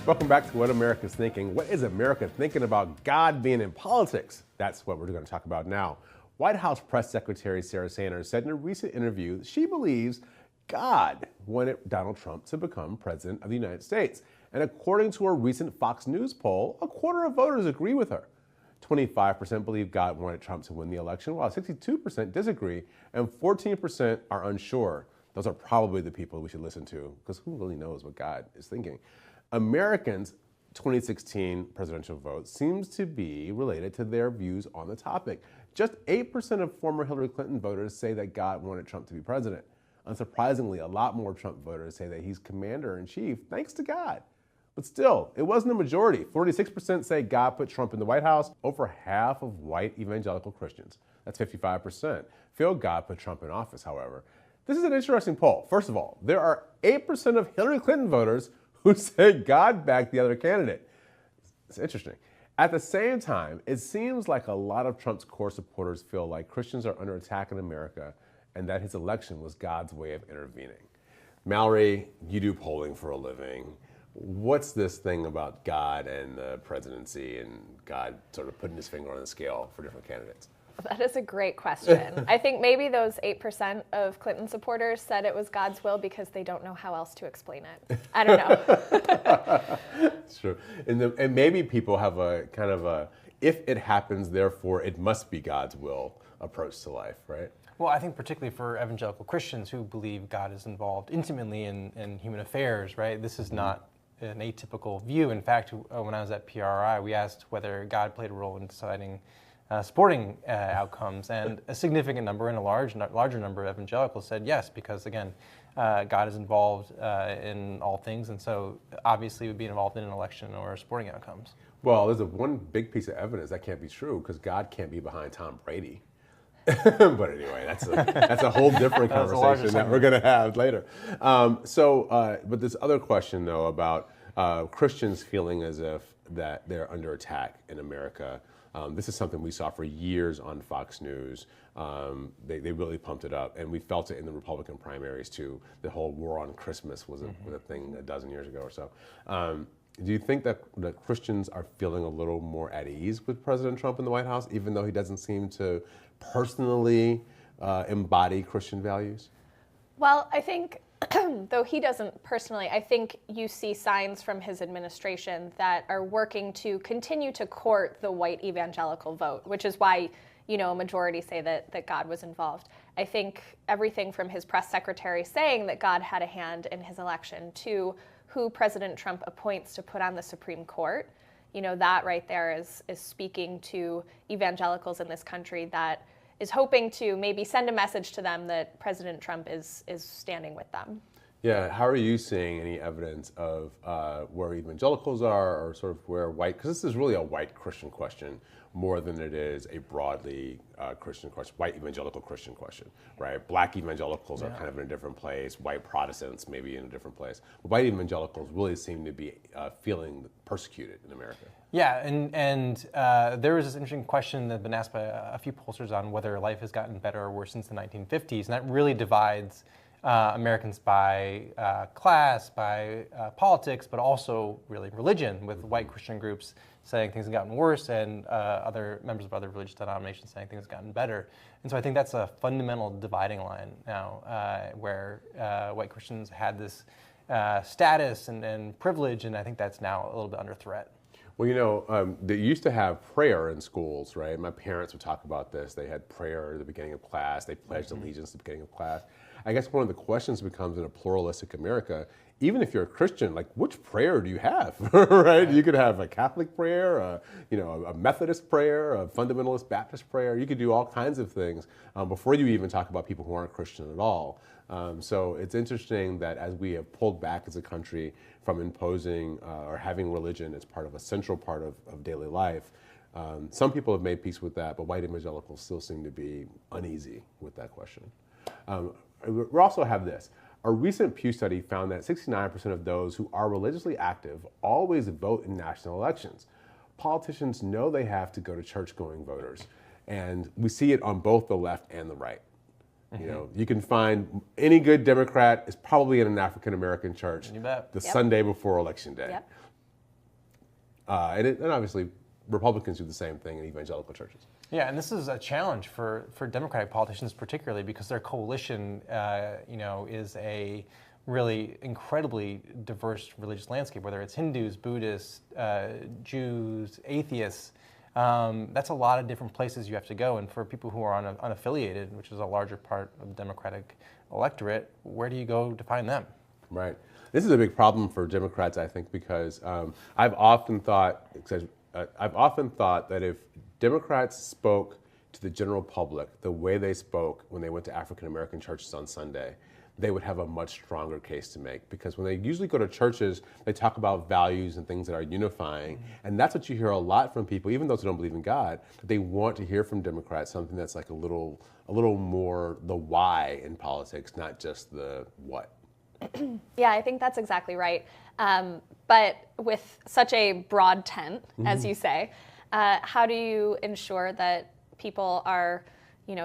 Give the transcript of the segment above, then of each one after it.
Welcome back to What America's Thinking. What is America thinking about God being in politics? That's what we're going to talk about now. White House Press Secretary Sarah Sanders said in a recent interview that she believes God wanted Donald Trump to become president of the United States. And according to a recent Fox News poll, a quarter of voters agree with her. 25% believe God wanted Trump to win the election, while 62% disagree, and 14% are unsure. Those are probably the people we should listen to, because who really knows what God is thinking? Americans' 2016 presidential vote seems to be related to their views on the topic. Just 8% of former Hillary Clinton voters say that God wanted Trump to be president. Unsurprisingly, a lot more Trump voters say that he's commander-in-chief thanks to God. But still, it wasn't a majority. 46% say God put Trump in the White House. Over half of white evangelical Christians, that's 55%, feel God put Trump in office, however. This is an interesting poll. First of all, there are 8% of Hillary Clinton voters who say God backed the other candidate. It's interesting. At the same time, it seems like a lot of Trump's core supporters feel like Christians are under attack in America and that his election was God's way of intervening. Mallory, you do polling for a living. What's this thing about God and the presidency and God sort of putting his finger on the scale for different candidates? That is a great question. I think maybe those 8% of Clinton supporters said it was God's will because they don't know how else to explain it. I don't know. It's true. And maybe people have a kind of a, if it happens, therefore it must be God's will approach to life, right? Well, I think particularly for evangelical Christians who believe God is involved intimately in human affairs, right? This is not an atypical view. In fact, when I was at PRI, we asked whether God played a role in deciding sporting outcomes, and a significant number and a larger number of evangelicals said yes, because again, God is involved in all things, and so obviously would be involved in an election or sporting outcomes. Well, there's one big piece of evidence that can't be true, because God can't be behind Tom Brady. But anyway, that's a whole different conversation that we're going to have later. But this other question, though, about Christians feeling as if that they're under attack in America. This is something we saw for years on Fox News. They really pumped it up, and we felt it in the Republican primaries too. The whole war on Christmas was a thing a dozen years ago or so. Do you think that Christians are feeling a little more at ease with President Trump in the White House, even though he doesn't seem to personally embody Christian values? Well, I think, though he doesn't personally, I think you see signs from his administration that are working to continue to court the white evangelical vote, which is why, a majority say that God was involved. I think everything from his press secretary saying that God had a hand in his election to who President Trump appoints to put on the Supreme Court, that right there is speaking to evangelicals in this country that is hoping to maybe send a message to them that President Trump is standing with them. Yeah, how are you seeing any evidence of where evangelicals are, or sort of where white, because this is really a white Christian question more than it is a broadly Christian question, white evangelical Christian question, right? Black evangelicals are kind of in a different place, white Protestants maybe in a different place. But white evangelicals really seem to be feeling persecuted in America. Yeah, and there was this interesting question that's been asked by a few pollsters on whether life has gotten better or worse since the 1950s, and that really divides Americans by class, by politics, but also really religion, with white Christian groups saying things have gotten worse and other members of other religious denominations saying things have gotten better. And so I think that's a fundamental dividing line now, where white Christians had this status and privilege, and I think that's now a little bit under threat. Well, they used to have prayer in schools, right? My parents would talk about this. They had prayer at the beginning of class. They pledged allegiance at the beginning of class. I guess one of the questions becomes in a pluralistic America, even if you're a Christian, like which prayer do you have, right? You could have a Catholic prayer, a Methodist prayer, a fundamentalist Baptist prayer. You could do all kinds of things before you even talk about people who aren't Christian at all. So it's interesting that as we have pulled back as a country from imposing or having religion as part of a central part of daily life, some people have made peace with that, but white evangelicals still seem to be uneasy with that question. We also have this. A recent Pew study found that 69% of those who are religiously active always vote in national elections. Politicians know they have to go to church-going voters, and we see it on both the left and the right. You can find any good Democrat is probably in an African-American church You bet. the Sunday before Election Day. Yep. And obviously, Republicans do the same thing in evangelical churches. Yeah, and this is a challenge for Democratic politicians particularly because their coalition, is a really incredibly diverse religious landscape, whether it's Hindus, Buddhists, Jews, atheists. That's a lot of different places you have to go. And for people who are unaffiliated, which is a larger part of the Democratic electorate, where do you go to find them? Right. This is a big problem for Democrats, I think, because I've often thought that if Democrats spoke to the general public the way they spoke when they went to African American churches on Sunday, they would have a much stronger case to make. Because when they usually go to churches, they talk about values and things that are unifying. And that's what you hear a lot from people, even those who don't believe in God, that they want to hear from Democrats something that's like a little more the why in politics, not just the what. Yeah, I think that's exactly right. But with such a broad tent, as you say, how do you ensure that people are,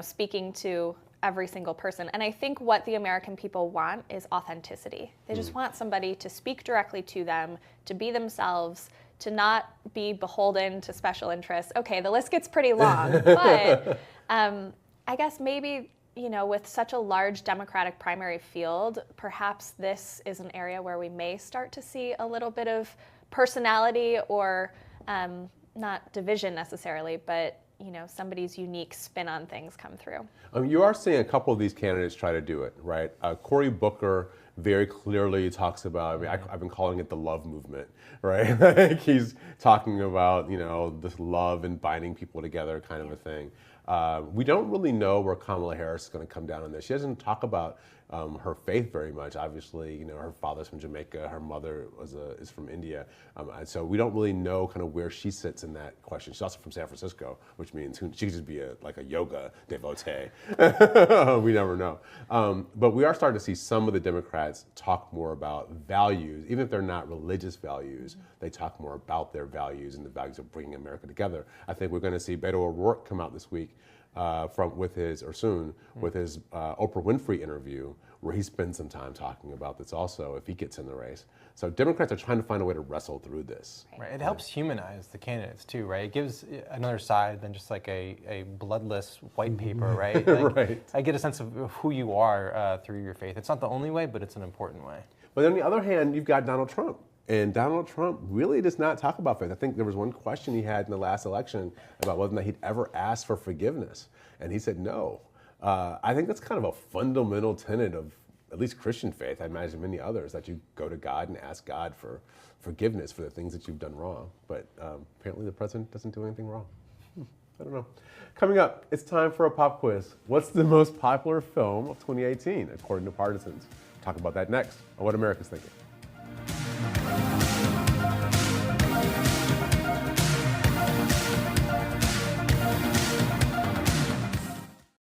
speaking to every single person? And I think what the American people want is authenticity. They just want somebody to speak directly to them, to be themselves, to not be beholden to special interests. Okay, the list gets pretty long, but I guess maybe, with such a large Democratic primary field, perhaps this is an area where we may start to see a little bit of personality or not division necessarily, but somebody's unique spin on things come through. You are seeing a couple of these candidates try to do it, right? Cory Booker very clearly talks about, I've been calling it the love movement, right? Like he's talking about, this love and binding people together kind of a thing. We don't really know where Kamala Harris is going to come down on this. She doesn't talk about her faith very much. Obviously, her father's from Jamaica, her mother is from India, so we don't really know kind of where she sits in that question. She's also from San Francisco, which means she could just be like a yoga devotee. We never know. But we are starting to see some of the Democrats talk more about values, even if they're not religious values. They talk more about their values and the values of bringing America together. I think we're going to see Beto O'Rourke come out this week with his Oprah Winfrey interview, where he spends some time talking about this also, if he gets in the race. So Democrats are trying to find a way to wrestle through this. Right. It helps humanize the candidates too, right? It gives another side than just like a bloodless white paper, right? Like, Right. I get a sense of who you are through your faith. It's not the only way, but it's an important way. But on the other hand, you've got Donald Trump. And Donald Trump really does not talk about faith. I think there was one question he had in the last election about whether or not he'd ever asked for forgiveness. And he said no. I think that's kind of a fundamental tenet of at least Christian faith, I imagine many others, that you go to God and ask God for forgiveness for the things that you've done wrong. But apparently the president doesn't do anything wrong. I don't know. Coming up, it's time for a pop quiz. What's the most popular film of 2018, according to Partisans? Talk about that next on What America's Thinking.